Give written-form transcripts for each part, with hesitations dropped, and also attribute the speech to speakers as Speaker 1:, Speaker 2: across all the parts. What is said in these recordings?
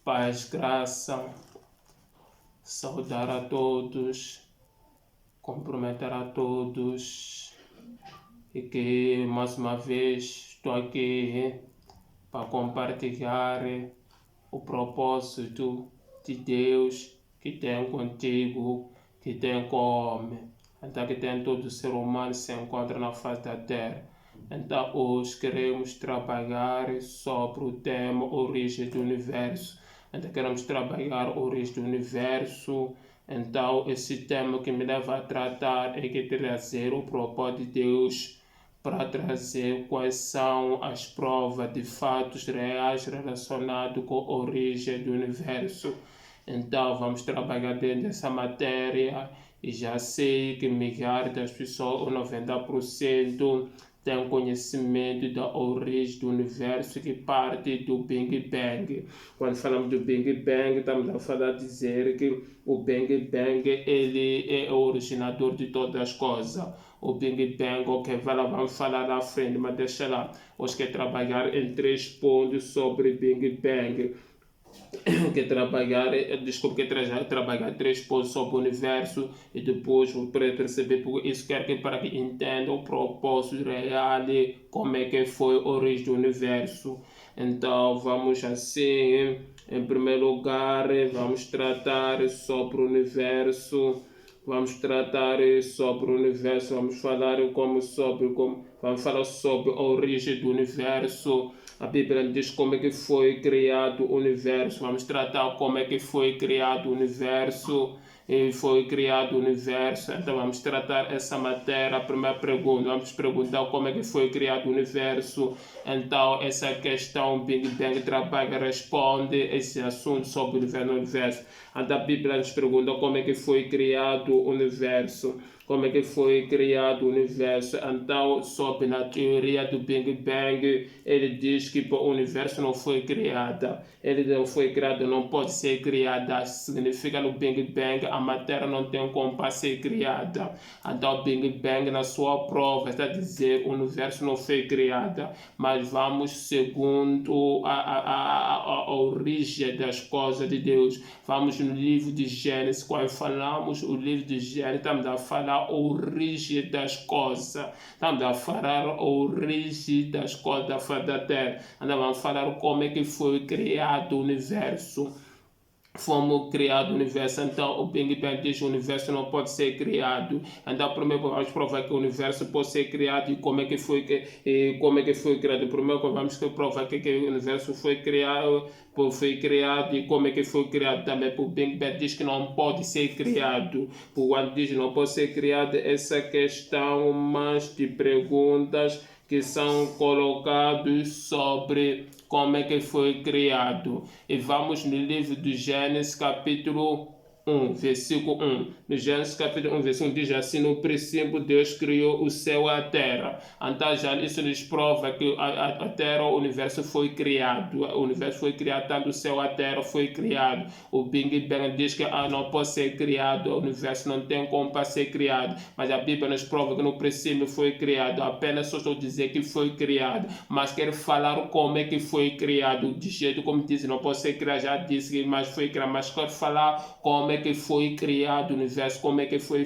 Speaker 1: Paz, graça, saudar a todos, cumprimentar a todos e que mais uma vez estou aqui para compartilhar o propósito de Deus que tem contigo, que tem com então que tem todo ser humano se encontra na face da terra. Então hoje queremos trabalhar sobre o tema origem do universo. Então queremos trabalhar a origem do universo. Então esse tema que me leva a tratar é que trazer o propósito de Deus para trazer quais são as provas de fatos reais relacionados com a origem do universo. Então vamos trabalhar dentro dessa matéria e já sei que milhares das pessoas, ou 90%, têm conhecimento da origem do universo que parte do Big Bang. Quando falamos do Big Bang, estamos a falar dizer que o Big Bang ele é o originador de todas as coisas. O Big Bang, ok, vamos falar à frente, mas deixa lá. Hoje quero trabalhar em 3 pontos sobre Big Bang. Quer trabalhar 3 pontos sobre o universo e depois para perceber por isso quero que para que entenda o propósito real e como é que foi a origem do universo. Então vamos assim, em primeiro lugar vamos tratar sobre o universo. Vamos tratar sobre o universo, vamos falar vamos falar sobre a origem do universo. A Bíblia diz como é que foi criado o universo. Vamos tratar como é que foi criado o universo. E foi criado o universo. Então vamos tratar essa matéria. A primeira pergunta, vamos perguntar como é que foi criado o universo. Então essa questão Big Bang trabalha, responde esse assunto sobre o universo. Então a Bíblia nos pergunta como é que foi criado o universo. Como é que foi criado o universo. Então, sobre a teoria do Big Bang, ele diz que o universo não foi criado. Ele não foi criado, não pode ser criada. Significa no Big Bang a matéria não tem como ser criada. Então, o Big Bang, na sua prova, está a dizer que o universo não foi criado. Mas vamos segundo a origem das coisas de Deus. Vamos no livro de Gênesis, quando falamos o livro de Gênesis, estamos a falar a origem das coisas. Estamos a falar a origem das coisas da face da terra. Vamos falar como é que foi criado o universo. Fomos criado o universo, então o Big Bang diz que o universo não pode ser criado. Então primeiro vamos provar que o universo pode ser criado e como é que foi criado. Primeiro vamos provar que o universo foi criado e como é que foi criado também. O Big Bang diz que não pode ser criado. Quando diz que não pode ser criado, essa questão mais de perguntas que são colocados sobre como é que foi criado. E vamos no livro do Gênesis, capítulo 1, versículo 1. No Gênesis capítulo 1, versículo 1 diz assim: no princípio Deus criou o céu e a terra. Então já isso nos prova que a terra, o universo foi criado. O universo foi criado, tanto o céu e a terra foi criado. O Big Bang diz que não pode ser criado, o universo não tem como para ser criado. Mas a Bíblia nos prova que no princípio foi criado. Apenas só estou dizendo que foi criado. Mas quero falar como é que foi criado. De jeito como disse, não pode ser criado, já disse que mas foi criado. Mas quero falar como é que foi criado o universo, como é que foi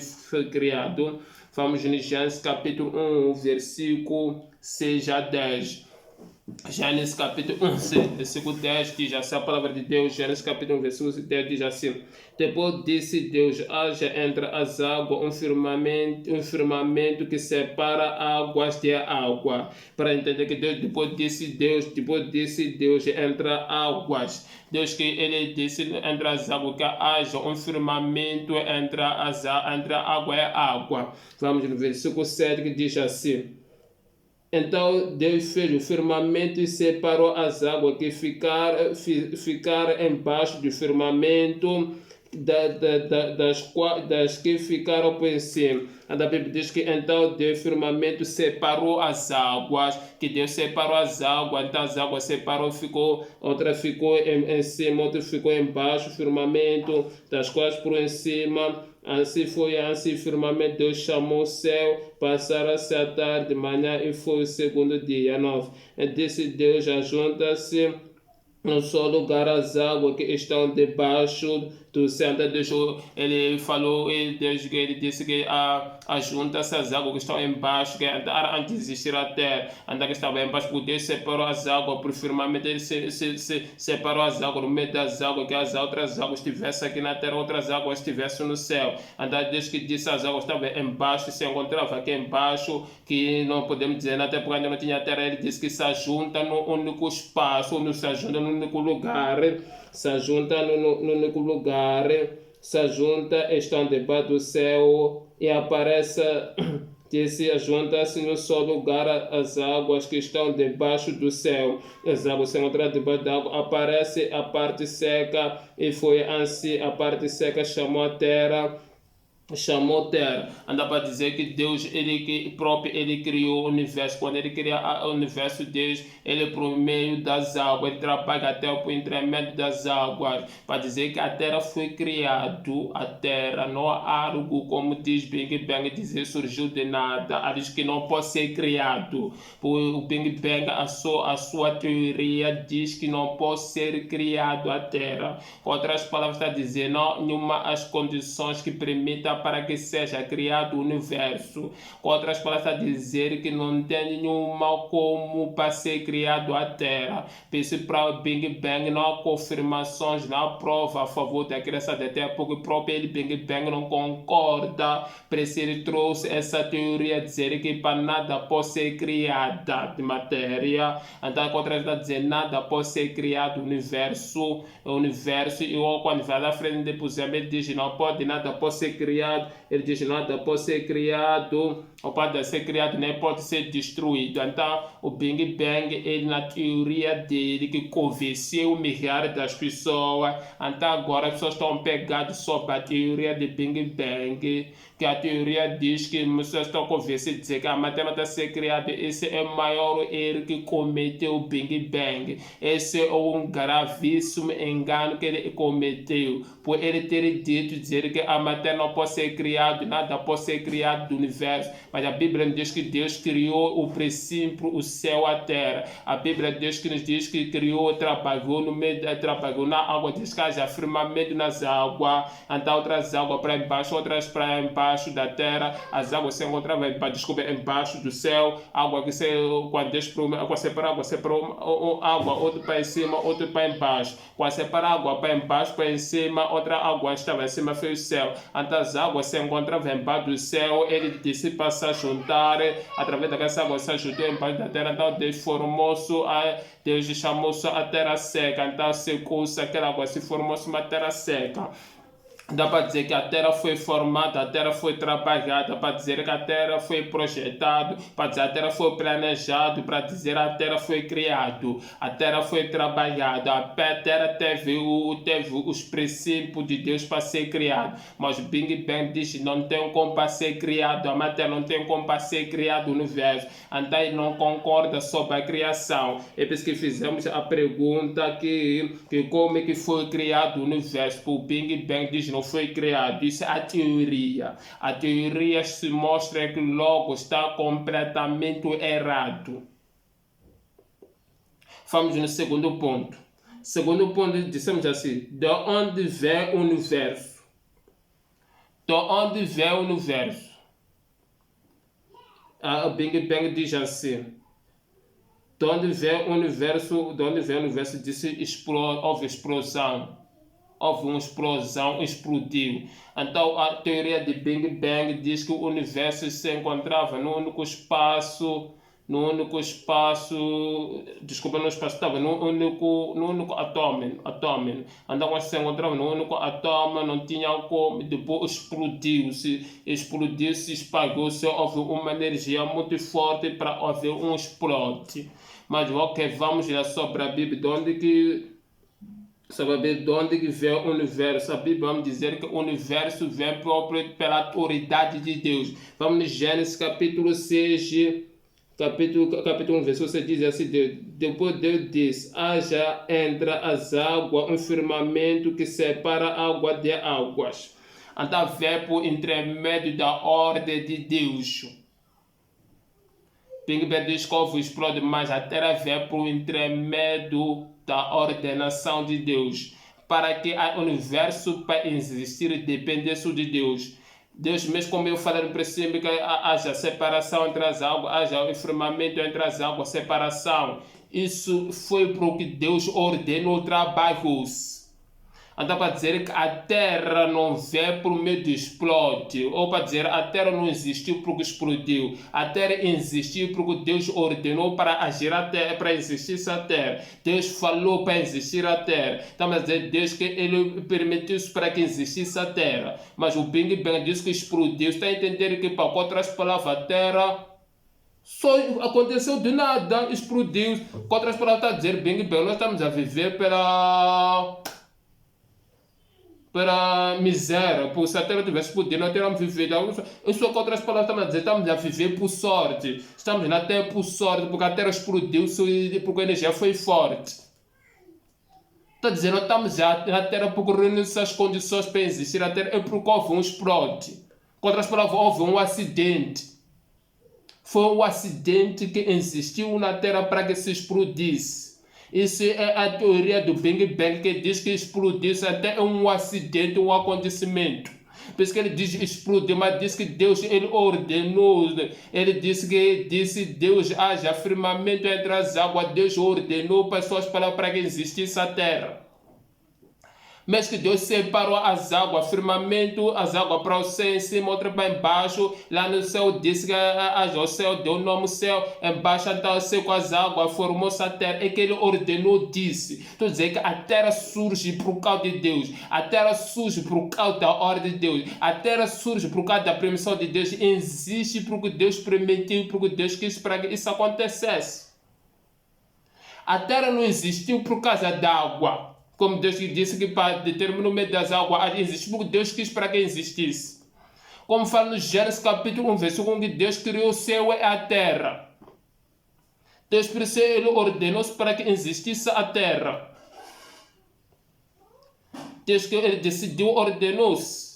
Speaker 1: criado. Vamos no Gênesis capítulo 1, versículo 6 a 10. Gênesis capítulo 1, versículo 10 diz assim a palavra de Deus. Gênesis capítulo 1, versículo 10 diz assim: depois disse Deus, haja entre as águas um firmamento que separa águas de água. Para entender que depois disse Deus entre águas. Deus que ele disse entre as águas que haja um firmamento entre a água e a água. Vamos no versículo 7 que diz assim: então Deus fez o firmamento e separou as águas que ficaram embaixo do firmamento das que ficaram por cima. A Bíblia diz que então Deus firmamento separou as águas, que Deus separou as águas, então as águas separou, outra ficou em cima, outra ficou embaixo, firmamento, das quais por em cima. Assim foi, assim firmamente Deus chamou o céu, passaram-se a tarde, de manhã e foi o segundo dia. 9. E disse Deus, ajunta-se no só lugar as águas que estão debaixo do céu. Então Deus, ele falou, ele disse que junta-se as águas que estão embaixo, que antes de existir a terra, andar que estava embaixo, porque Deus separou as águas por firmamento, ele separou as águas no meio das águas, que as outras águas estivessem aqui na terra, outras águas estivessem no céu. Então Deus que disse as águas estavam embaixo, se encontrava aqui embaixo, que não podemos dizer, até porque ainda não tinha terra, ele disse que se junta no único espaço, não se junta no único lugar, se junta no único lugar, se junta, estão debaixo do céu e aparece, disse, junta-se no só lugar as águas que estão debaixo do céu. As águas se encontram debaixo da água, aparece a parte seca e foi assim, a parte seca chamou a terra anda para dizer que Deus que próprio ele criou o universo. Quando ele cria o universo, Deus ele por meio das águas, ele trabalha até por intermédio das águas, para dizer que a terra foi criada, a terra não há algo como diz Big Bang, dizer surgiu de nada, algo que não pode ser criado. O Big Bang, a sua teoria diz que não pode ser criado a terra. Com outras palavras, está dizendo não nenhuma as condições que permitam para que seja criado o universo. Com outras palavras, está dizer que não tem nenhuma como para ser criado a terra. Pense para o Big Bang, não há confirmações, não há prova a favor da criação da terra, porque o próprio Big Bang não concorda. Por isso ele trouxe essa teoria, dizer que para nada pode ser criada de matéria. Então, com outras palavras, está dizendo nada pode ser criado o universo, e quando vai lá frente depois ele diz não pode, nada pode ser criado, ele diz nada pode ser criado, ou pode ser criado, nem pode ser destruído. Então o Big Bang, ele na teoria dele que convenceu milhares das pessoas. Então agora as pessoas estão pegadas sobre a teoria de Big Bang, que a teoria diz que as pessoas estão convencidas de dizer que a matéria está ser criada. Esse é o maior erro que cometeu o Big Bang. Esse é um gravíssimo engano que ele cometeu, por ele ter dito, dizer que a matéria não pode ser criada, nada pode ser criado do universo. Mas a Bíblia diz que Deus criou o princípio, o céu, a terra. A Bíblia diz que nos diz que criou, trabalhou no meio, trabalhou na água, diz que haja firmamento nas águas, então outras águas para embaixo, outras para embaixo da terra. As águas se encontravam embaixo do céu, água que se, quando Deus separou água, outro para em cima, outro para embaixo. Quando separa água para embaixo, para em cima, outra água estava em cima, foi o céu. Então as águas se encontravam embaixo do céu, ele disse para se juntar, através daquela água se ajuntou embaixo da terra. Então Deus chamou-se a terra seca, então secou-se aquela água, se formou-se uma terra seca. Dá para dizer que a terra foi formada, a terra foi trabalhada, para dizer que a terra foi projetada, para dizer que a terra foi planejada, para dizer que a terra foi criada, a terra foi trabalhada, a terra teve os princípios de Deus para ser criada. Mas o Big Bang diz não tem como para ser criado, a matéria não tem como para ser criado o universo. Então ele não concorda sobre a criação. É por isso que fizemos a pergunta que como é que foi criado o universo. O Big Bang diz não foi criado, isso é a teoria. A teoria se mostra que logo está completamente errado. Vamos no segundo ponto. Segundo ponto, dissemos assim, de onde vem o universo? De onde vem o universo? A Big Bang diz assim, de onde vem o universo? De onde vem o universo? Disse houve explosão. Houve uma explosão, explodiu. Então a teoria de Big Bang diz que o universo se encontrava no único espaço, desculpa, no espaço, estava no único atômo. Então quando se encontrava no único atômo, não tinha como, depois explodiu-se, espalhou-se, houve uma energia muito forte para haver um explode. Mas ok, vamos lá sobre a Bíblia, saber de onde vem o universo. A Bíblia vai dizer que o universo vem próprio pela autoridade de Deus. Vamos em Gênesis capítulo 6, capítulo 1, versículo 6, diz assim, depois Deus diz, haja entre as águas um firmamento que separa água de águas. Então vem por intermédio da ordem de Deus. Big Bang diz que houve explode, mas a terra vem por intermédio da ordenação de Deus, para que o universo para existir dependesse de Deus. Deus, mesmo como eu falei no princípio, que haja separação entre as águas, haja o firmamento entre as águas, separação. Isso foi porque Deus ordenou trabalhos. Então, para dizer que a Terra não veio por meio de explode, ou para dizer a Terra não existiu porque explodiu. A Terra existiu porque Deus ordenou para agir a Terra, para existir a Terra. Deus falou para existir a Terra. Estamos a dizer Deus que Ele permitiu isso para que existisse a Terra. Mas o Big Bang diz que explodiu. Está a entender que, para outras palavras, a Terra só aconteceu de nada, explodiu. Com outras palavras, está a dizer Big Bang, nós estamos a viver pela miséria, porque se a Terra tivesse poder, nós teríamos vivido. Isso com outras palavras estamos a dizer, estamos a viver por sorte. Estamos na Terra por sorte, porque a Terra explodiu, porque a energia foi forte. Está dizendo, nós estamos já na Terra porque reuniu essas condições para existir. A Terra é porque houve um explode. Com outras palavras, houve um acidente. Foi um acidente que existiu na Terra para que se explodisse. Isso é a teoria do Big Bang, que diz que explodiu até um acidente, um acontecimento. Por isso que ele diz explodiu, mas diz que Deus ele ordenou. Ele disse Deus haja firmamento entre as águas. Deus ordenou pessoas para que existisse a terra. Mas que Deus separou as águas, firmamento, as águas para o céu em cima, outra para embaixo. Lá no céu disse que o céu deu o nome céu. Embaixo então secou as águas, formou-se a terra. É que ele ordenou, disse. Estou dizendo que a terra surge por causa de Deus. A terra surge por causa da ordem de Deus. A terra surge por causa da permissão de Deus. Existe porque Deus permitiu, porque Deus quis para que isso acontecesse. A terra não existiu por causa da água. Como Deus disse que para determinar o meio das águas existe, porque Deus quis para que existisse. Como fala no Gênesis capítulo 1, versículo 1, que Deus criou o céu e a terra. Deus, por isso, Ele ordenou-se para que existisse a terra. Deus que Ele decidiu, ordenou-se.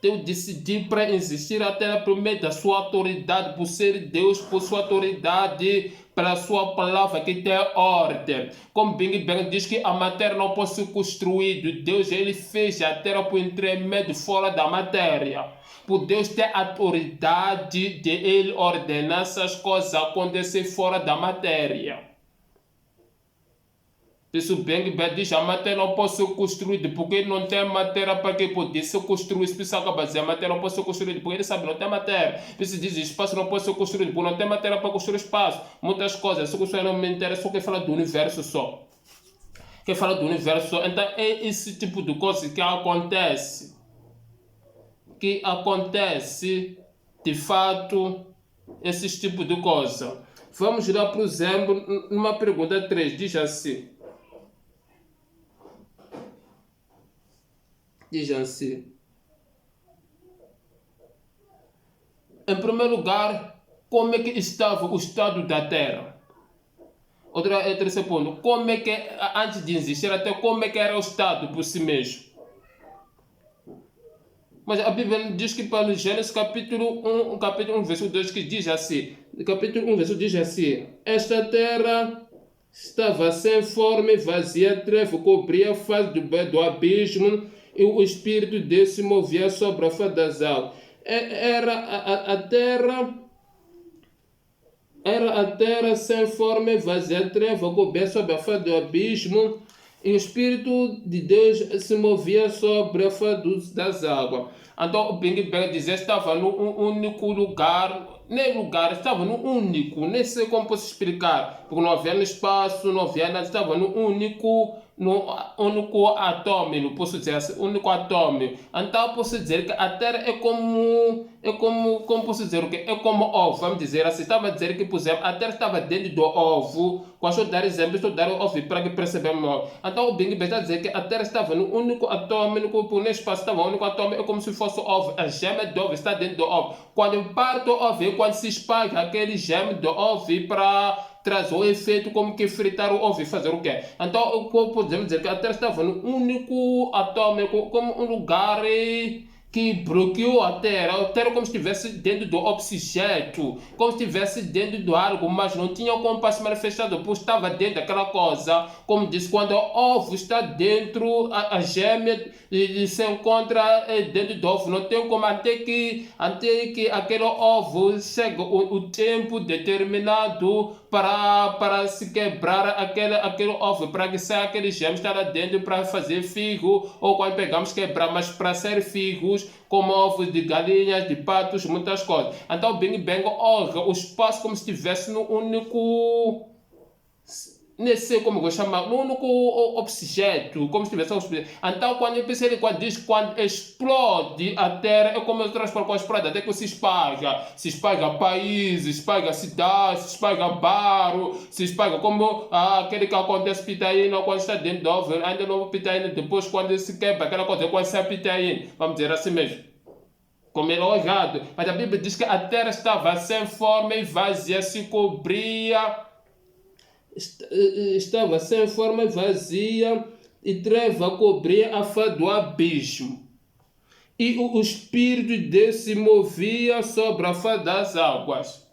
Speaker 1: Deus decidiu para existir a terra por meio da sua autoridade, por ser Deus, por sua autoridade, pela sua palavra que tem ordem. Como Big Bang diz que a matéria não pode ser construída, Deus ele fez a terra por intermédio fora da matéria. Por Deus ter autoridade de ele ordenar essas coisas acontecer fora da matéria. Isso Big Bang diz a matéria não pode ser construída porque ele não tem matéria para que poder ser construída. Por isso acaba dizendo a matéria não pode ser construída porque ele sabe não tem matéria. Por isso diz espaço não pode ser construído porque não tem matéria para construir espaço. Muitas coisas, só que isso não me interessa, só que fala do universo só. Que fala do universo só. Então é esse tipo de coisa que acontece. Que acontece de fato esse tipo de coisa. Vamos lá, por exemplo, numa pergunta 3, diz assim. Diz assim. Em primeiro lugar, como é que estava o estado da Terra? Terceiro ponto, como é que, antes de existir até, como é que era o estado por si mesmo? Mas a Bíblia diz que para Gênesis capítulo 1, versículo 2, que diz assim, capítulo 1, versículo diz assim, esta terra estava sem forma e vazia, treva cobria a face do abismo, e o Espírito de Deus se movia sobre a face das águas. Era a terra sem forma e vazia, treva cobria sobre a face do abismo, e o Espírito de Deus se movia sobre a face das águas. Então o Big Bang diz, estava num único lugar, estava no único, nem sei como posso explicar, porque não havia no espaço, não havia nada, estava no único atômico, posso dizer assim, único atômico. Então posso dizer que a Terra é como posso dizer o quê? É como ovo, vamos dizer assim, estava a dizer que, por exemplo, a Terra estava dentro do ovo, quando estou a dar exemplo, estou a dar o ovo para que percebamos. Então o Big Bang está a dizer que a Terra estava no único atômico, por no espaço estava no único atômico, é como se fosse o ovo, a gema do ovo está dentro do ovo. Quando parte o ovo, quando se espalha aquele gema do ovo para traz o efeito como que fritar o ovo e fazer o quê? Então podemos dizer que a Terra estava no único atômico, como um lugar que bloqueou a Terra como se estivesse dentro do objeto, como se estivesse dentro do algo, mas não tinha como para se manifestar, depois estava dentro daquela coisa. Como disse, quando o ovo está dentro, a gêmea se encontra dentro do ovo, não tem como, até que aquele ovo chega o tempo determinado para se quebrar aquele ovo, para que saia aquele gêmeo está lá dentro para fazer figo, ou quando pegamos quebrar, mas para ser figos, como ovos de galinhas, de patos, muitas coisas. Então o Big Bang olha o espaço como se estivesse no único, nem sei como eu vou chamar, no único objeto, como se tivesse um objeto. Então, quando eu pensei, quando diz quando explode a Terra, é como eu transformo quando explode, até que se espalha país, se espalha cidade, se espalha bairro, se espalha como aquele que acontece pitaína quando está dentro do ovo, ainda não pitaína, depois quando se quebra, aquela coisa, quando sai pitaína, vamos dizer assim mesmo. Como ele é olhado, mas a Bíblia diz que a Terra estava sem forma e vazia, se cobria, estava sem forma e vazia, e treva cobria a face do abismo. E o Espírito de Deus se movia sobre a face das águas.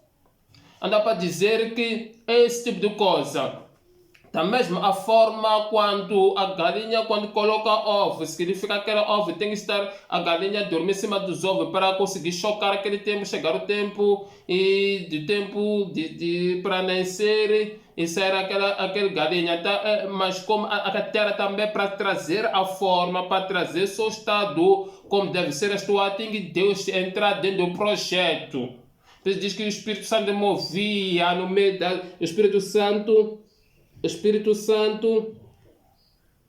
Speaker 1: Anda para dizer que esse tipo de coisa, da mesma forma, quando a galinha, quando coloca ovo, significa que aquele ovo tem que estar, a galinha dormir em cima dos ovos para conseguir chocar aquele tempo, chegar o tempo e de tempo para nascer e sair aquela galinha. Tá? Mas como a terra também para trazer a forma, para trazer seu estado, como deve ser a sua, tem que Deus entrar dentro do projeto. Deus diz que o Espírito Santo movia no meio da... O Espírito Santo,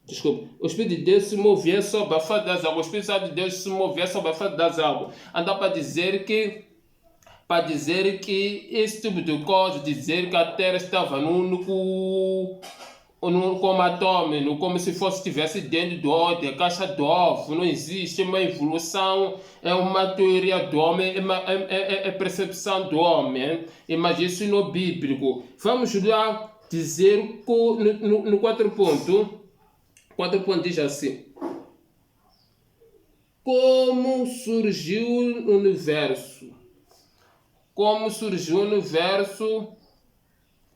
Speaker 1: desculpa, o Espírito de Deus se movia sobre a face das águas, o Espírito Santo de Deus se movia sobre a face das águas. Então para dizer que esse tipo de coisa, dizer que a Terra estava no único, como atômico, como se fosse estivesse dentro da caixa do ovo, não existe uma evolução, é uma teoria do homem, é percepção do homem, mas isso não é bíblico. Vamos lá dizer no 4 pontos diz assim: como surgiu o universo? Como surgiu o universo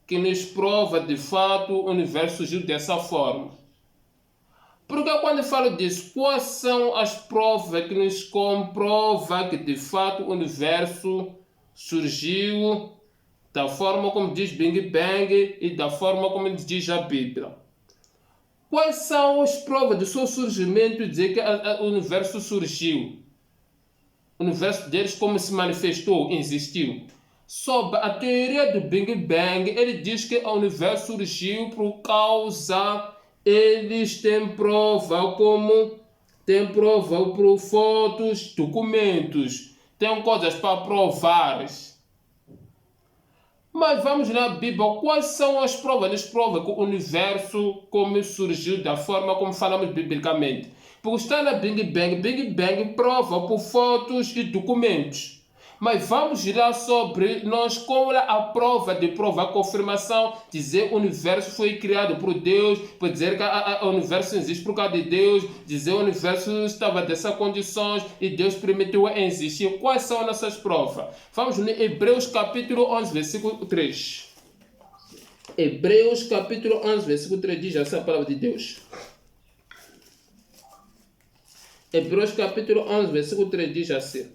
Speaker 1: que nos prova de fato o universo surgiu dessa forma. Porque quando eu falo disso, quais são as provas que nos comprovam que de fato o universo surgiu da forma como diz Big Bang e da forma como diz a Bíblia? Quais são as provas do seu surgimento e dizer que o universo surgiu? O universo deles como se manifestou, existiu. Sob a teoria do Big Bang, ele diz que o universo surgiu por causa, eles têm prova por fotos, documentos, tem coisas para provar. Mas vamos na Bíblia, quais são as provas? Eles provam que o universo como surgiu da forma como falamos biblicamente. Porque está na Big Bang prova por fotos e documentos. Mas vamos lá sobre nós, como a prova a confirmação, dizer que o universo foi criado por Deus, por dizer que o universo existe por causa de Deus, dizer que o universo estava dessas condições e Deus permitiu existir. Quais são nossas provas? Vamos ler Hebreus capítulo 11, versículo 3. Hebreus capítulo 11, versículo 3 diz essa palavra de Deus. Hebreus capítulo 11, versículo 3 diz assim: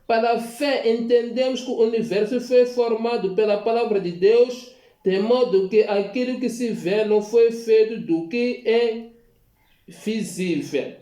Speaker 1: para a fé entendemos que o universo foi formado pela palavra de Deus, de modo que aquilo que se vê não foi feito do que é visível.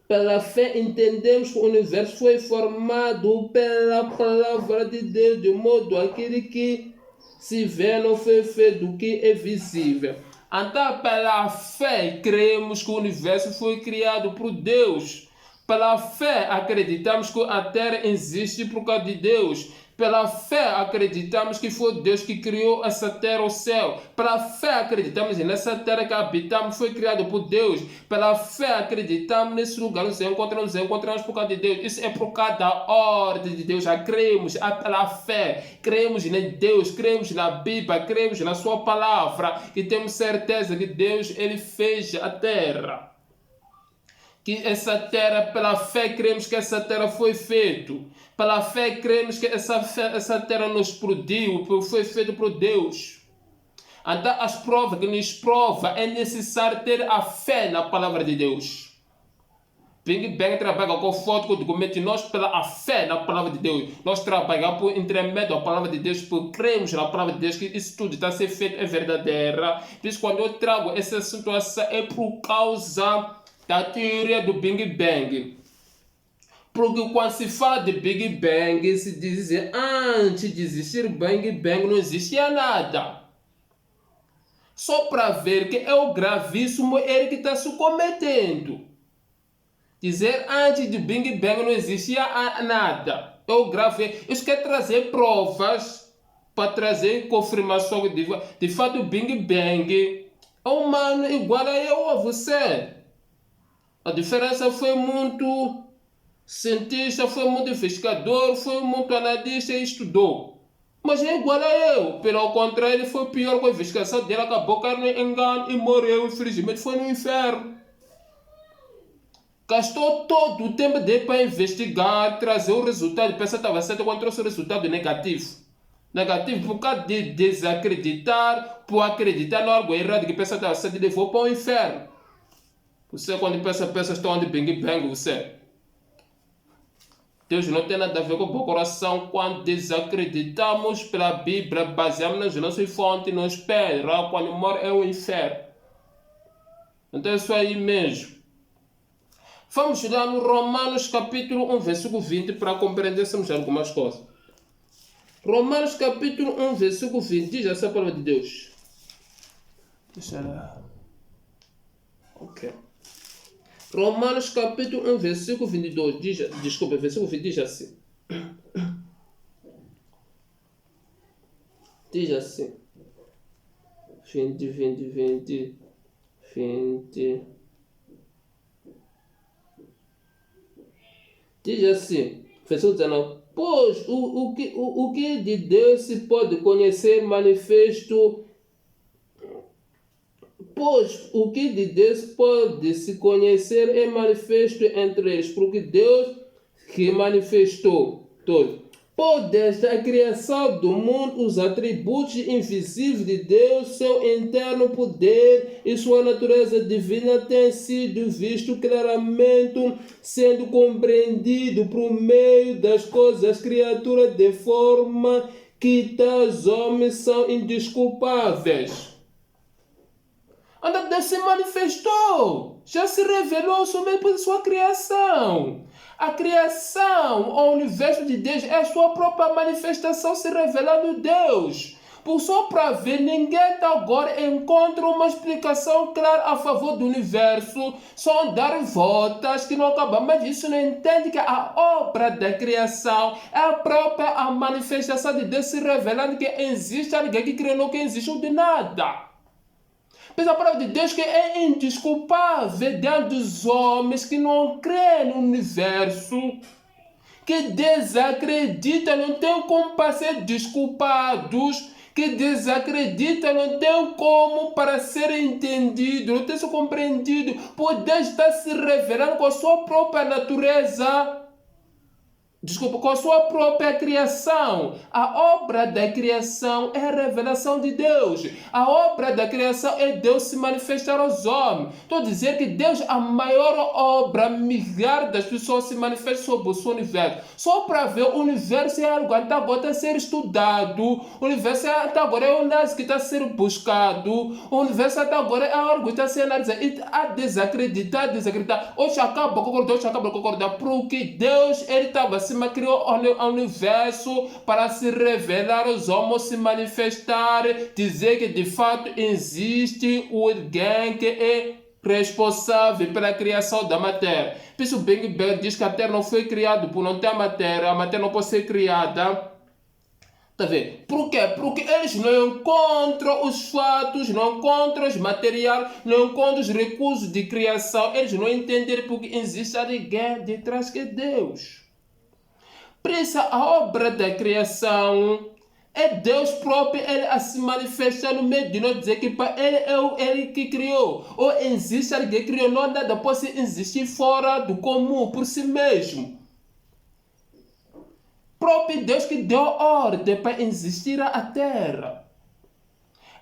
Speaker 1: Pela fé entendemos que o universo foi formado pela palavra de Deus, de modo que aquilo que se vê não foi feito do que é visível. Então, pela fé, cremos que o universo foi criado por Deus. Pela fé, acreditamos que a Terra existe por causa de Deus. Pela fé, acreditamos que foi Deus que criou essa terra, o céu. Pela fé, acreditamos nessa terra que habitamos, foi criado por Deus. Pela fé, acreditamos nesse lugar, nos encontramos por causa de Deus. Isso é por causa da ordem de Deus. Já cremos pela fé, cremos em Deus, cremos na Bíblia, cremos na sua palavra, e temos certeza que Deus ele fez a terra. que essa terra, pela fé cremos que essa terra foi feita. Pela fé cremos que essa terra nos produziu, foi feita por Deus. Então as provas que nos prova é necessário ter a fé na palavra de Deus. Big Bang trabalha com foto, com documento, nós pela fé na palavra de Deus. Nós trabalhamos por intermédio da palavra de Deus, por cremos na palavra de Deus, que isso tudo está a ser feito, é verdadeira. Por isso, quando eu trago essa situação, é por causa da teoria do Big Bang. Porque quando se fala de Big Bang, se diz antes de existir Big Bang não existia nada. Só para ver que é o gravíssimo erro que está se cometendo. Dizer antes do Big Bang não existia nada. Eu gravei. Isso quer trazer provas para trazer confirmação de fato o Big Bang é humano igual a eu ou a você. A diferença foi muito cientista, foi muito investigador, foi muito analista e estudou. Mas é igual a eu. Pelo contrário, ele foi pior com a investigação dele, acabou caindo em engano e morreu, infelizmente, foi no inferno. Gastou todo o tempo dele para investigar, trazer o resultado. Pensa que estava certo quando trouxe o resultado negativo. Negativo por causa de desacreditar, por acreditar no algo errado que pensa que estava certo e levou para o inferno. Você quando pensa estão de Big Bang, você. Deus não tem nada a ver com o bom coração quando desacreditamos pela Bíblia, baseamos nas nossas fontes, nos pés, quando morre é o inferno. Então é isso aí mesmo. Vamos lá no Romanos capítulo 1, versículo 20, para compreendermos algumas coisas. Romanos capítulo 1, versículo 20, diz essa palavra de Deus. Deixa lá. Ok. Romanos capítulo 1, versículo 22, versículo 20 diz assim. Diz assim. 20. Diz assim, versículo 19. Pois o que de Deus se pode conhecer manifesto. Pois o que de Deus pode se conhecer é manifesto entre eles, porque Deus que manifestou todo. Por desde a criação do mundo, os atributos invisíveis de Deus, seu eterno poder e sua natureza divina têm sido vistos claramente, sendo compreendido por meio das coisas criaturas de forma que tais homens são indesculpáveis. Onde Deus se manifestou, já se revelou somente por sua criação. A criação, o universo de Deus é a sua própria manifestação se revelando Deus. Por só para ver, ninguém até agora encontra uma explicação clara a favor do universo. Só dar voltas que não acabam. Mas isso não entende que a obra da criação é a própria manifestação de Deus se revelando que existe alguém que criou, não que existe de nada. Mas a palavra de Deus que é indesculpável diante dos homens que não creem no universo, que desacreditam, não tem como ser desculpados, que desacreditam, não tem como para ser entendido, não tem sido compreendido, por Deus está se revelando com a sua própria natureza. Com a sua própria criação. A obra da criação é a revelação de Deus. A obra da criação é Deus se manifestar aos homens. Estou a dizer que Deus, a maior obra, milhares das pessoas se manifestam sobre o seu universo. Só para ver, o universo é algo até agora está a ser estudado. O universo até agora é um lado que está a ser buscado. O universo até agora é algo que está a ser analisado. E a desacreditar. Hoje acaba de concordar, porque Deus, ele estava criou o universo para se revelar aos homens, se manifestar, dizer que de fato existe alguém que é responsável pela criação da matéria. Por isso o Big Bang diz que a Terra não foi criada por não ter a matéria não pode ser criada. Tá vendo? Por quê? Porque eles não encontram os fatos, não encontram os materiais, não encontram os recursos de criação. Eles não entendem porque existe alguém detrás que é Deus. Por isso, a obra da criação É Deus próprio, ele a se manifestar no meio de nós, dizer que ele que criou. Ou existe alguém que criou, não nada pode existir fora do comum, por si mesmo. Próprio Deus que deu ordem para existir a Terra.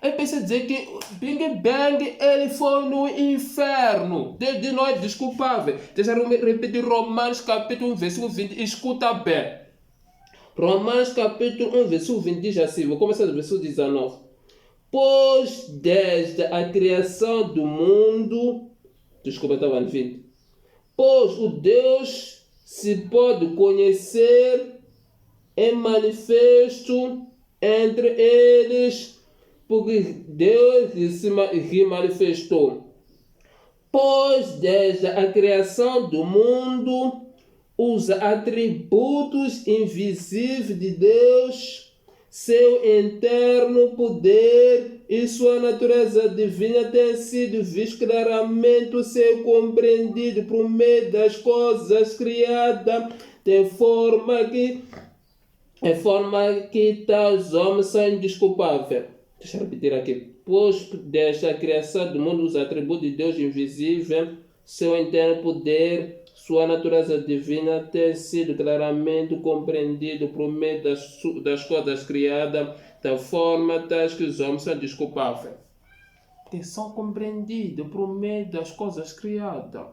Speaker 1: Eu penso dizer que Big Bang ele foi no inferno. Deus de nós é desculpável. Deixa eu repetir Romanos capítulo 1, versículo 20. Escuta bem. Romanos capítulo 1, versículo 20 diz assim. Vou começar do versículo 19. Pois desde a criação do mundo... Desculpa, estava no 20. Pois o Deus se pode conhecer em manifesto entre eles, porque Deus se manifestou. Pois desde a criação do mundo, os atributos invisíveis de Deus, seu eterno poder e sua natureza divina têm sido vistos claramente, ser compreendido por meio das coisas criadas, de forma que tais homens são indesculpáveis. Deixa eu repetir aqui. Pois desde a criação do mundo, os atributos de Deus invisível, seu eterno poder, sua natureza divina têm sido claramente compreendido por meio das coisas criadas, da forma tais que os homens são desculpáveis. Que são compreendidos por meio das coisas criadas.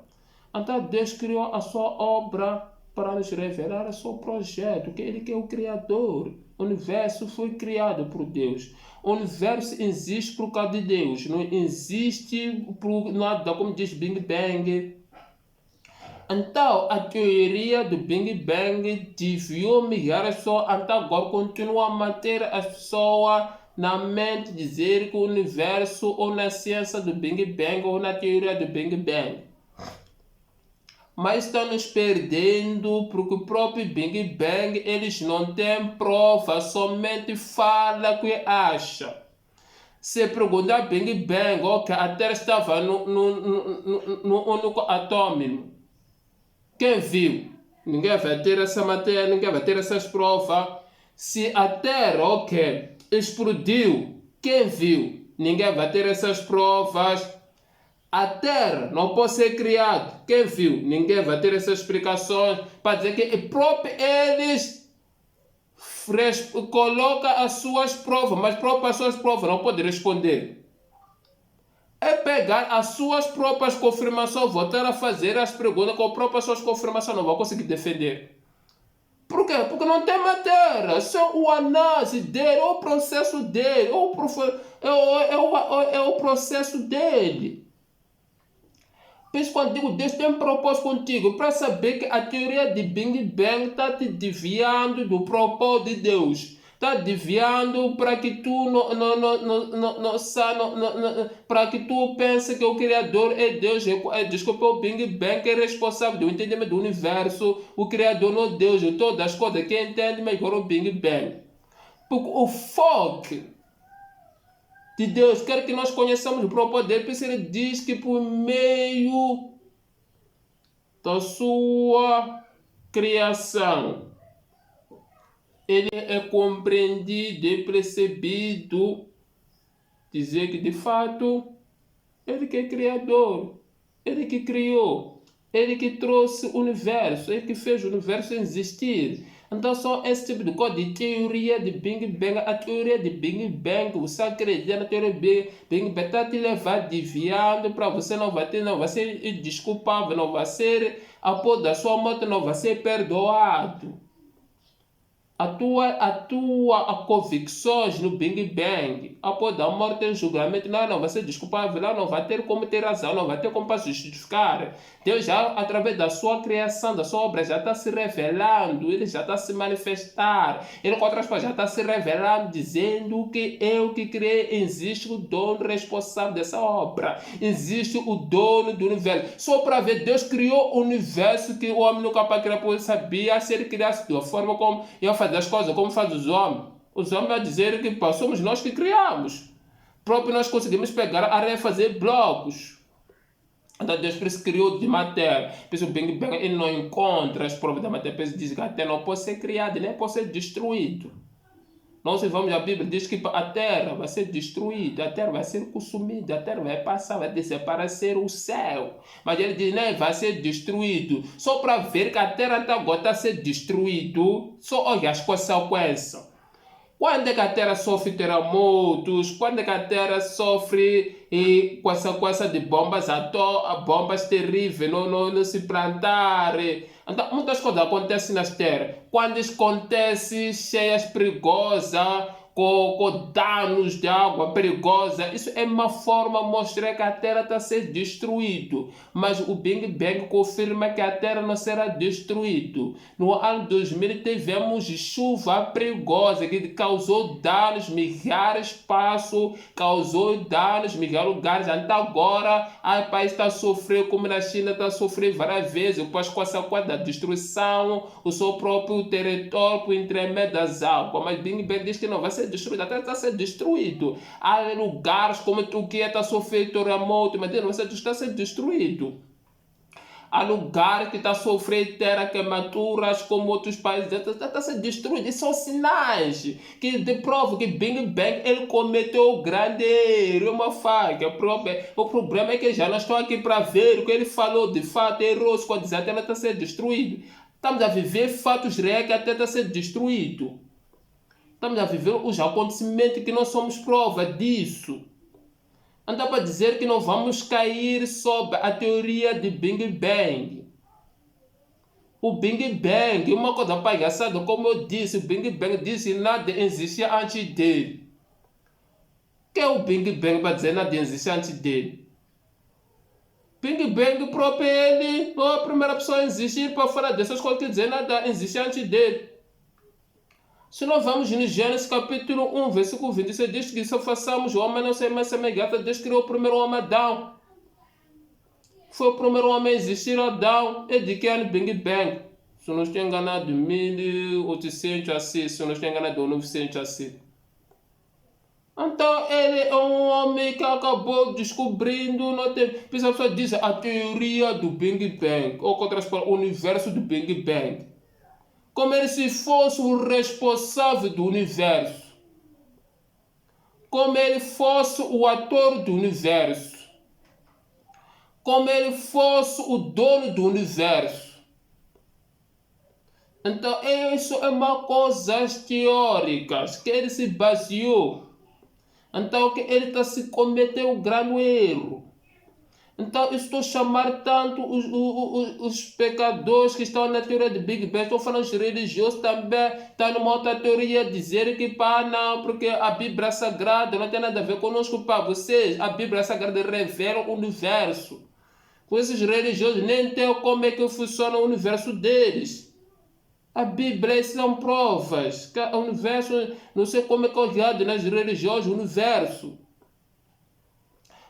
Speaker 1: Então Deus criou a sua obra para nos revelar o seu projeto, que Ele que é o Criador. O universo foi criado por Deus. O universo existe por causa de Deus. Não existe por nada, como diz Big Bang. Então, a teoria do Big Bang desviou milhares de pessoas, então agora continua a manter as pessoas na mente, dizer que o universo, ou na ciência do Big Bang, ou na teoria do Big Bang. Mas estão nos perdendo, porque o próprio Big Bang, eles não têm prova, somente fala que acha. Se perguntar Big Bang, ok, a Terra estava no único atômico. Quem viu? Ninguém vai ter essa matéria, ninguém vai ter essas provas. Se a Terra, ok, explodiu, quem viu? Ninguém vai ter essas provas. A Terra não pode ser criada, quem viu? Ninguém vai ter essas explicações para dizer que próprio eles colocam as suas provas, mas próprias suas provas não podem responder. É pegar as suas próprias confirmações, voltar a fazer as perguntas com as próprias suas confirmações, não vão conseguir defender. Por quê? Porque não tem matéria, só o análise dele, o processo dele, é o processo dele. Por isso, quando digo Deus tem um propósito contigo, para saber que a teoria de Big Bang está te desviando do propósito de Deus. Está desviando para que tu para que tu pense que o Criador é Deus. Desculpa, o Big Bang é responsável do entendimento do universo. O Criador não é Deus. Todas as coisas que entende melhor o Big Bang. Porque o foco de Deus quer que nós conheçamos o próprio poder. Por isso ele diz que por meio da sua criação, ele é compreendido e percebido, dizer que de fato ele que é criador, ele que criou, ele que trouxe o universo, ele que fez o universo existir. Então só esse tipo de coisa de teoria de Big Bang, a teoria de Big Bang, você acredita na teoria de Big Bang, está te levar desviando para você não vai ser desculpável, não vai ser, após da sua morte não vai ser perdoado. A tua convicções no Big Bang, após a morte em julgamento, não vai ser desculpável, não vai ter como ter razão, não vai ter como para justificar. Deus já, através da sua criação, da sua obra, já está se revelando, ele já está se manifestar. Ele, com outras palavras, já está se revelando, dizendo que eu que criei, existe o dono responsável dessa obra, existe o dono do universo. Só para ver, Deus criou o universo que o homem nunca para criar, porque sabia se ele criasse de uma forma como ia fazer as coisas como faz os homens. Os homens vão dizer que somos nós que criamos. Próprio nós conseguimos pegar a areia e fazer blocos. Então Deus por isso criou de matéria. Por isso o Big Bang ele não encontra as provas da matéria. Por isso diz que a terra não pode ser criada, nem pode ser destruído. Nós vamos, a Bíblia diz que a terra vai ser destruída, a terra vai ser consumida, a terra vai passar, vai descer para ser o céu. Mas ele diz, né, vai ser destruído. Só para ver que a terra até agora está a ser destruído, só olha as consequências. Quando é que a terra sofre terremotos? Quando é que a terra sofre consequência de bombas bombas terríveis, não se plantar? Então, muitas coisas acontecem nas terras. Quando isso acontece, cheias perigosas, com danos de água perigosa, isso é uma forma de mostrar que a Terra está a ser destruída. Mas o Big Bang confirma que a Terra não será destruída. No ano 2000 tivemos chuva perigosa que causou danos em milhares de espaços, causou danos em milhares de lugares. Até agora, o país está a sofrer, como na China está a sofrer várias vezes, com as consequências da destruição, o seu próprio território por intermédio das águas. Mas Big Bang diz que não vai ser destruído, a Terra está a ser destruído. Há lugares como a Turquia está a sofrer terremoto, mas não está a ser destruído. Há lugares que está a sofrer terra queimaduras como outros países, está a ser destruído. E são sinais que provam que Big Bang ele cometeu grande erro, uma falha. O problema é que já não estou aqui para ver o que ele falou de fato, errou quando diz a Terra está a ser destruída. Estamos a viver fatos reais que a Terra está a ser destruída. Estamos a viver os acontecimentos que nós somos prova disso. Então, para dizer que não vamos cair sob a teoria de Big Bang. O Big Bang é uma coisa palhaçada, como eu disse, o Big Bang disse que nada existia antes dele. O que é o Big Bang para dizer nada existia antes dele? Big Bang próprio ele não é a primeira pessoa a existir para falar dessas coisas, quer dizer nada existia antes dele. Se nós vamos em Gênesis capítulo 1, versículo 26, diz que se façamos o homem não ser mais semelhante, Deus criou o primeiro homem Adão. Foi o primeiro homem a existir, Adão. É de que ano Big Bang? Se não estou enganado, 1800 assim, se não estou enganado, 900 assim. Então ele é um homem que acabou descobrindo, não tem, a pessoa diz a teoria do Big Bang, ou com outras palavras, o universo do Big Bang. Como ele se fosse o responsável do universo. Como ele fosse o ator do universo. Como ele fosse o dono do universo. Então, isso é uma coisa teórica que ele se baseou. Então, que ele está se cometeu um grande erro. Então, estou a chamar tanto os pecadores que estão na teoria de Big Bang, estou falando os religiosos também, está numa outra teoria, dizer que pá, não, porque a Bíblia Sagrada não tem nada a ver conosco, pá, vocês, a Bíblia Sagrada revela o universo. Com esses religiosos nem tem como é que funciona o universo deles. A Bíblia são provas, que o universo, não sei como é que é olhado nas religiões, o universo.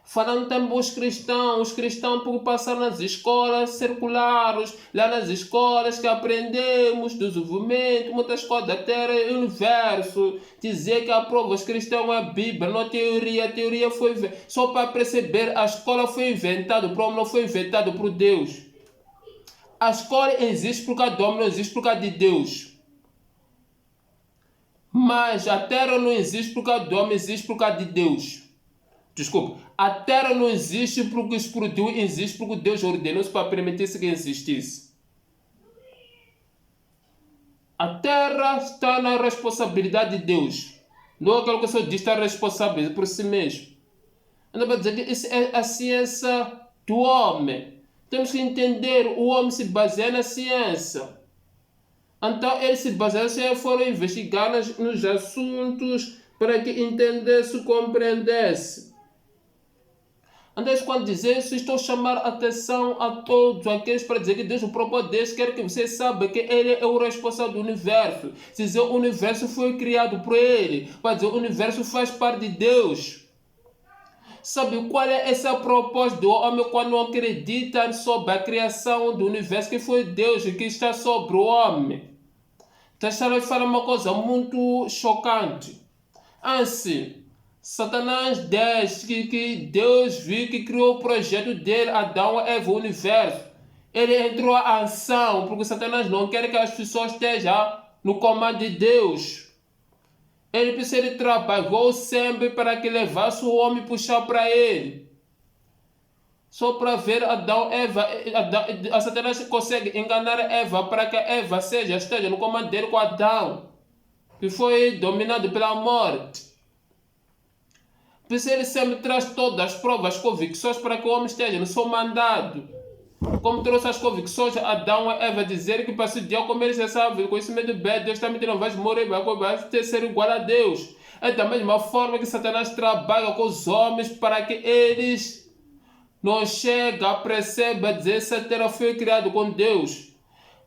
Speaker 1: Falando também os cristãos porque passaram nas escolas circulares, lá nas escolas que aprendemos desenvolvimento, muitas coisas da Terra e universo. Dizer que a prova os cristãos é a Bíblia, não a teoria foi só para perceber, a escola foi inventada, o problema não foi inventado por Deus. A escola existe por causa do homem, não existe por causa de Deus. Mas a Terra não existe por causa do homem, existe por causa de Deus. Desculpa, a Terra não existe porque explodiu, existe porque Deus ordenou para permitir que existisse. A Terra está na responsabilidade de Deus. Não é aquela que só diz que está responsável por si mesmo. Então, para dizer que isso é a ciência do homem. Temos que entender, o homem se baseia na ciência. Então, ele se baseia na ciência, foram investigar nos assuntos para que entendesse, compreendesse. Então, quando dizer isso, estou a chamar a atenção a todos aqueles para dizer que Deus, o próprio Deus, quer que você saiba que Ele é o responsável do universo. Se dizer o universo foi criado por Ele, para dizer o universo faz parte de Deus. Sabe qual é essa proposta do homem quando não acredita sobre a criação do universo, que foi Deus que está sobre o homem? Então, eu falar uma coisa muito chocante. Assim, Satanás diz que Deus viu que criou o projeto dele, Adão, Eva, o universo. Ele entrou a ação, porque Satanás não quer que as pessoas estejam no comando de Deus. Ele trabalhou sempre para que levasse o homem puxar para ele. Só para ver Adão, Eva, a Satanás consegue enganar Eva para que Eva esteja no comando dele com Adão, que foi dominado pela morte. Por isso ele sempre traz todas as provas, convicções para que o homem esteja no seu mandado. Como trouxe as convicções a Adão e Eva dizer que para se dia comer essa árvore, conhecimento bem, Deus também não vai morrer, vai ter ser igual a Deus. É da mesma forma que Satanás trabalha com os homens para que eles não chega, perceba, dizer que a terra foi criada com Deus.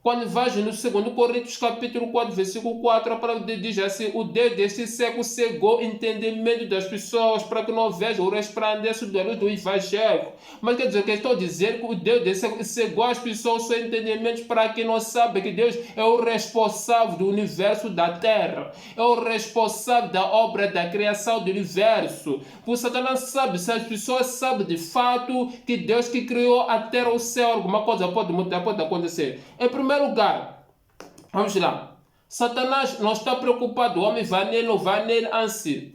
Speaker 1: Quando vais no 2 Coríntios capítulo 4, versículo 4, a palavra diz assim: o Deus deste século cegou o entendimento das pessoas para que não vejam o resplandece da luz do Evangelho. Mas quer dizer, que estou a dizer que o Deus deste século cegou as pessoas o seu entendimento para que não sabem que Deus é o responsável do universo da terra, é o responsável da obra da criação do universo. Por Satanás sabe, se as pessoas sabem de fato que Deus que criou a terra, o céu, alguma coisa pode mudar, pode acontecer. Em primeiro lugar, vamos lá. Satanás não está preocupado, o homem vai nele, não vai nele assim.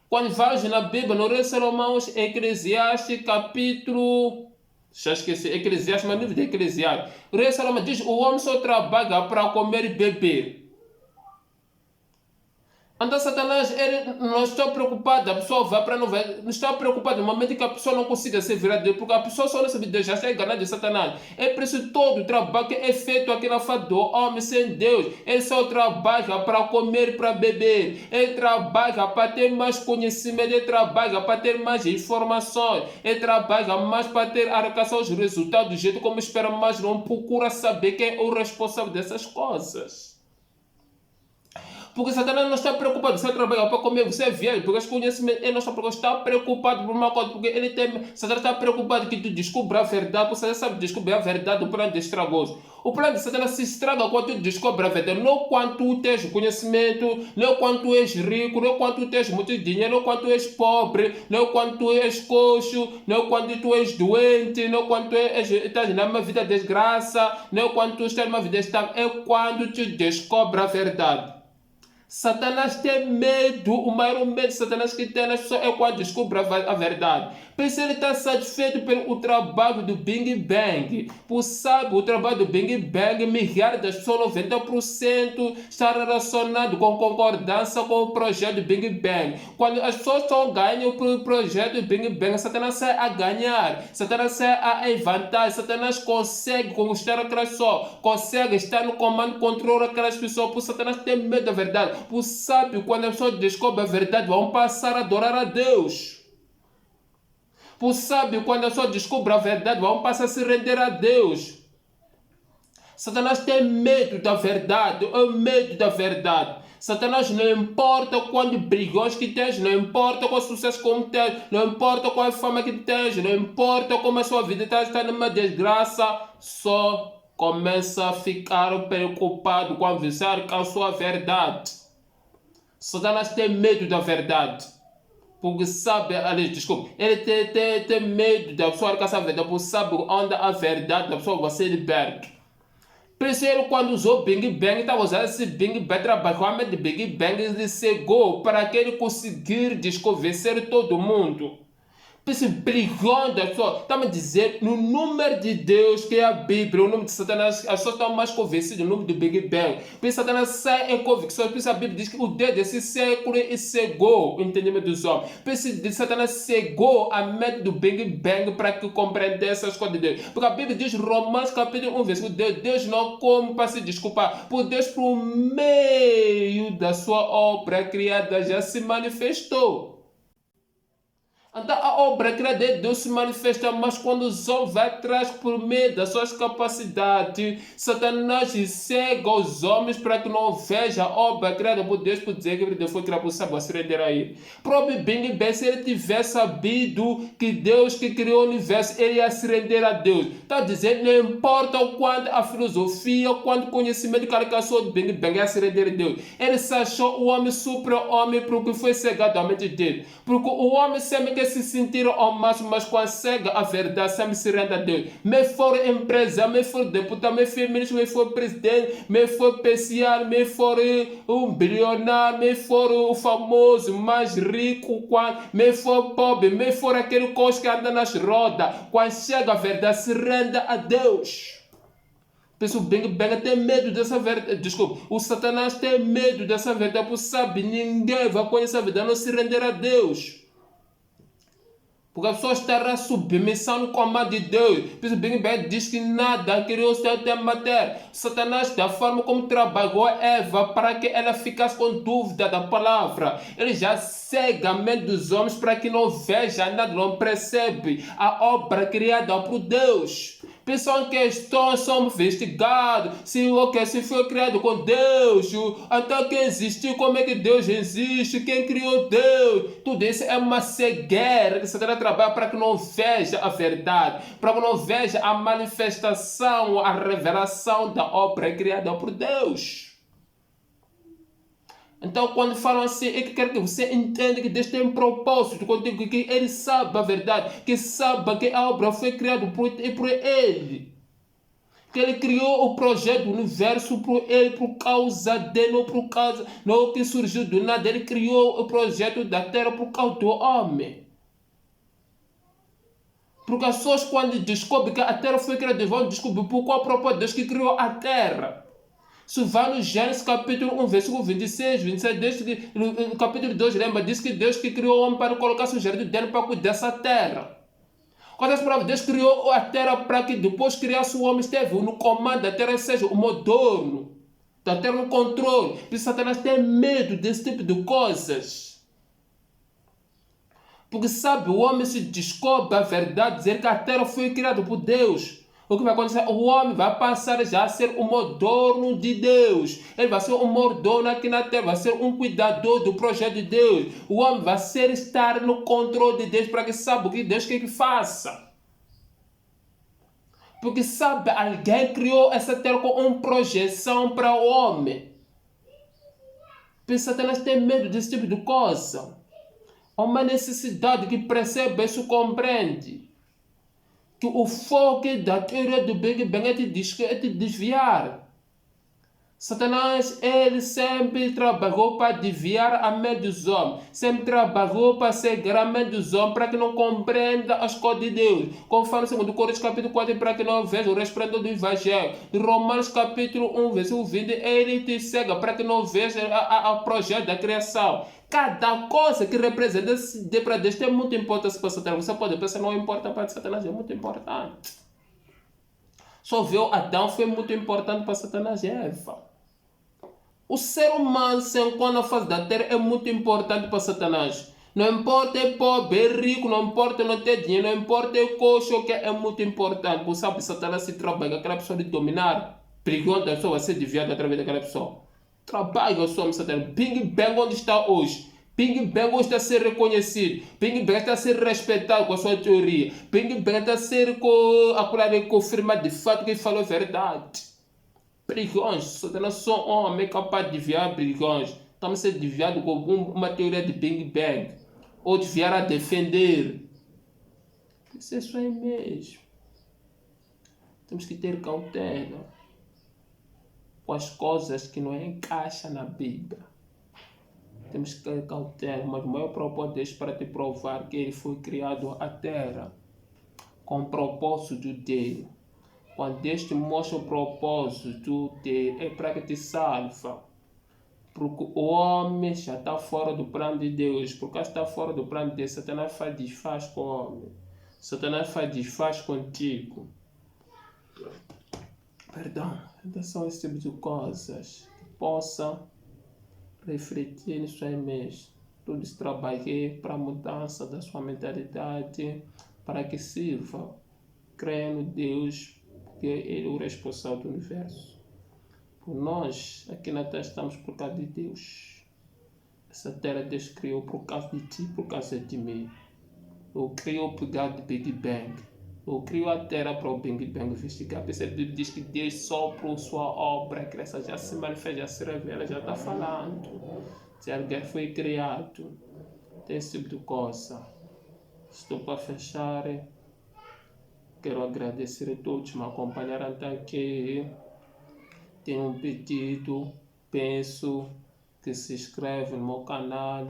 Speaker 1: Quando vais na Bíblia, no Rei Salomão, Eclesiastes, capítulo. Já esqueci, Eclesiastes, mas livro de Eclesiastes. O Rei Salomão diz: o homem só trabalha para comer e beber. Então Satanás, ele não está preocupado, a pessoa vai para não vai, não está preocupado no momento que a pessoa não consiga ser verdadeira, porque a pessoa só não sabe Deus, já está enganada de Satanás. É por isso todo o trabalho que é feito aqui na face do homem sem Deus, ele só trabalha para comer e para beber, ele trabalha para ter mais conhecimento, ele trabalha para ter mais informações, ele trabalha mais para ter arrecadação os resultados do jeito como espera, mas não procura saber quem é o responsável dessas coisas. Porque Satanás não está preocupado, você trabalha para comer, você viaja, porque esse conhecimento, ele não está preocupado por uma coisa, porque ele tem, Satanás está preocupado que tu descubra a verdade, porque você sabe descobrir a verdade, o plano de estragos. O plano de Satanás se estraga quando tu descobre a verdade, não quando tu tens conhecimento, não quando tu és rico, não quando tu tens muito dinheiro, não quando tu és pobre, não quando tu és coxo, não quando tu és doente, não quando tu estás numa vida de desgraça, não quando tu estás numa vida estável, é quando tu descobre a verdade. Satanás tem medo, o maior medo de Satanás que tem nas pessoas é quando descobre a verdade. Por isso ele está satisfeito pelo trabalho do Big Bang. Por sabe, o trabalho do Big Bang, milhares das pessoas, 90%, está relacionado com concordância com o projeto do Big Bang. Quando as pessoas estão ganhando para o projeto do Big Bang, Satanás sai a ganhar, Satanás sai a em vantagem, Satanás consegue conquistar aquelas pessoas, consegue estar no comando, controla aquelas pessoas, por Satanás tem medo da verdade. Por sabe, quando as pessoas descobrem a verdade, vão passar a adorar a Deus. Por sabe, quando as pessoas descobrem a verdade, vão passar a se render a Deus. Satanás tem medo da verdade, é medo da verdade. Satanás não importa quantos brigões que tens, não importa qual sucesso como tens, não importa qual a fama que tens, não importa como a sua vida está numa desgraça, só começa a ficar preocupado quando você alcançou a verdade. Satanás tem medo da verdade. Porque sabe, ele tem medo da pessoa alcançar a verdade, porque sabe onde a verdade da pessoa vai ser liberta. Por isso ele, quando usou Big Bang, estava usando esse Big Bang, trabalhou de Big Bang, ele cegou para que ele conseguir desconvencer todo mundo. Por isso, bilhões das pessoas, estamos a dizer, no número de Deus, que é a Bíblia, o nome de Satanás, as pessoas estão mais convencidas no nome do Big Bang. Por isso, Satanás sai em convicções, por isso a Bíblia diz que o Deus desse século cegou o entendimento dos homens. Por isso, Satanás cegou a mente do Big Bang para que compreendesse as coisas de Deus. Porque a Bíblia diz, Romanos capítulo 1, versículo 2, Deus não come para se desculpar, por Deus, por meio da sua obra criada, já se manifestou. Então a obra criada de Deus se manifesta, mas quando os homens vai atrás por meio das suas capacidades, Satanás cega os homens para que não vejam a obra criada por Deus, por dizer que Deus foi criado por saber se render a ele. Próprio bem, se ele tivesse sabido que Deus que criou o universo, ele ia se render a Deus. Está dizendo, não importa o quanto a filosofia, o quanto o conhecimento que alcançou do bem, ia se render a Deus. Ele se achou o homem supra-homem porque foi cegado à mente dele. Porque o homem sempre que que se sentir ao máximo, mas quando chega a verdade, sempre se rende a Deus. Me for empresa, me for deputado, me for ministro, me for presidente, me for especial, me for um bilionário, me for o famoso, mais rico, quando me for pobre, me for aquele coxo que anda nas rodas. Quando chega a verdade, se rende a Deus. Pessoal, bem tem medo dessa verdade. Desculpa, o Satanás tem medo dessa verdade, porque sabe, ninguém vai conhecer a verdade, não se render a Deus. Porque a pessoa estará submissão no comando de Deus. Pessoal, bem diz que nada criou o até matéria. Satanás, da forma como trabalhou Eva para que ela ficasse com dúvida da palavra, ele já cega a mente dos homens para que não veja nada, não percebe a obra criada por Deus. Pessoal, questões são investigados. Se foi criado com Deus, então quem existiu, como é que Deus existe, quem criou Deus. Tudo isso é uma cegueira que Satanás trabalha para que não veja a verdade, para que não veja a manifestação, a revelação da obra criada por Deus. Então, quando falam assim, é que quero que você entenda que Deus tem um propósito contigo, que Ele sabe a verdade, que sabe que a obra foi criada por Ele. Que Ele criou o projeto do universo por Ele, por causa dele, ou por causa, não que surgiu do nada. Ele criou o projeto da terra por causa do homem. Porque as pessoas, quando descobrem que a terra foi criada, vão descobrir por qual propósito Deus que criou a terra. Se vai no Gênesis capítulo 1, versículo 26, 27, no capítulo 2, lembra, diz que Deus que criou o homem para colocar seu jardim dele para cuidar dessa terra. Quantas palavras? Deus criou a terra para que depois criasse o homem, esteve no comando da terra, seja o moderno, da terra no controle. Por isso Satanás tem medo desse tipo de coisas. Porque sabe, o homem se descobre a verdade, dizer que a terra foi criada por Deus. O que vai acontecer? O homem vai passar já a ser o mordomo de Deus. Ele vai ser um mordomo aqui na terra, vai ser um cuidador do projeto de Deus. O homem vai estar no controle de Deus para que saiba o que Deus quer que faça. Porque sabe, alguém criou essa terra com uma projeção para o homem. Porque Satanás tem medo desse tipo de coisa. Há uma necessidade que percebe isso, compreende. Que o foco da teoria do Big Bang é te desviar. Satanás, ele sempre trabalhou para desviar a mente dos homens. Sempre trabalhou para cegar a mente dos homens, para que não compreenda as coisas de Deus. Como fala em 2 Coríntios capítulo 4, para que não veja o resplendor do Evangelho. Em Romanos capítulo 1, versículo 20, ele te cega para que não veja o projeto da criação. Cada coisa que representa para Deus tem muita importância para Satanás. Você pode pensar, não importa para Satanás, é muito importante. Só viu Adão foi muito importante para Satanás e Eva. O ser humano se encontra na face da terra é muito importante para Satanás. Não importa é pobre, é rico, não importa não ter dinheiro, não importa é coxo, que é muito importante. Porque sabe, Satanás se trabalha aquela pessoa de dominar, perigoso da pessoa vai ser desviado através daquela pessoa. Trabalha só, Satanás. Big Bang onde está hoje? Big Bang hoje está a ser reconhecido. Big Bang está a ser respeitado com a sua teoria. Big Bang está a ser confirmado de fato que ele falou a verdade. Brigões, Satanás só homem capaz de desviar brigões. Estamos a ser desviados com uma teoria de Big Bang. Ou desviar a defender. Isso é só aí mesmo. Temos que ter cautela com as coisas que não encaixam na Bíblia. Temos que ter cautela, mas o maior propósito é para te provar que ele foi criado a terra com o propósito dele. Quando Deus te mostra o propósito dele, é para que te salva. Porque o homem já está fora do plano de Deus. Porque está fora do plano de Deus, Satanás faz desfaz com o homem. Satanás faz desfaz contigo. Perdão, então são esse tipo de coisas que possa refletir nisso aí mesmo. Tudo isso trabalhei para a mudança da sua mentalidade, para que sirva. Creia no Deus, porque Ele é o responsável do universo. Por nós, aqui na Terra, estamos por causa de Deus. Essa terra Deus criou por causa de ti, por causa de mim. Ou criou por causa de Big Bang. Ou criou a terra para o Big Bang investigar. A Bíblia diz que Deus sopra sua obra, a criação já se manifesta, já se revela, já está falando. Se alguém foi criado, tem esse tipo de coisa. Estou para fechar. Quero agradecer a todos que me acompanharam até aqui. Tenho um pedido. Penso que se inscreve no meu canal.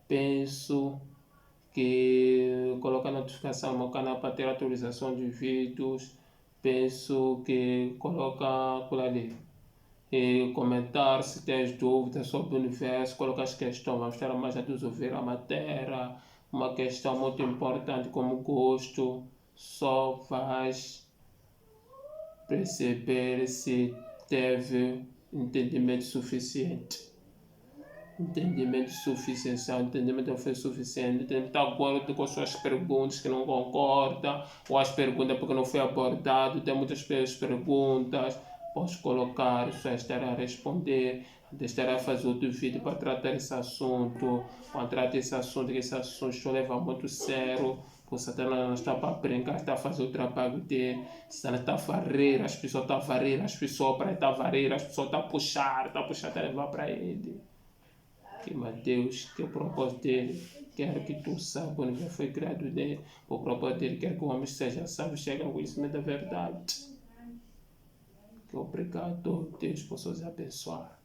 Speaker 1: Penso que coloca a notificação no meu canal para ter atualização de vídeos. Penso que coloca por ali. E comentar se tens dúvidas sobre o universo, coloca as questões, vamos estar mais a resolver a matéria, uma questão muito importante como gosto, só vais perceber se teve entendimento suficiente. Entendimento suficiente, se o entendimento não foi suficiente, tem que estar acordo com as suas perguntas que não concorda, ou as perguntas porque não foi abordado, tem muitas perguntas, podes colocar, só estará a responder, estará a fazer outro vídeo para tratar esse assunto, para tratar esse assunto, que esse assunto só leva muito sério, o Satanás não está para brincar, está a fazer o trabalho dele, Satanás está a varrer, as pessoas estão a varrer, as pessoas para estar a varrer, as pessoas estão a puxar, está a levar para ele. Que Deus, que o propósito dele quer que tu saiba, o universo foi criado dele, o propósito dele quer que o homem seja sábio, chegue ao conhecimento da verdade. Que obrigado, Deus, possa os abençoar.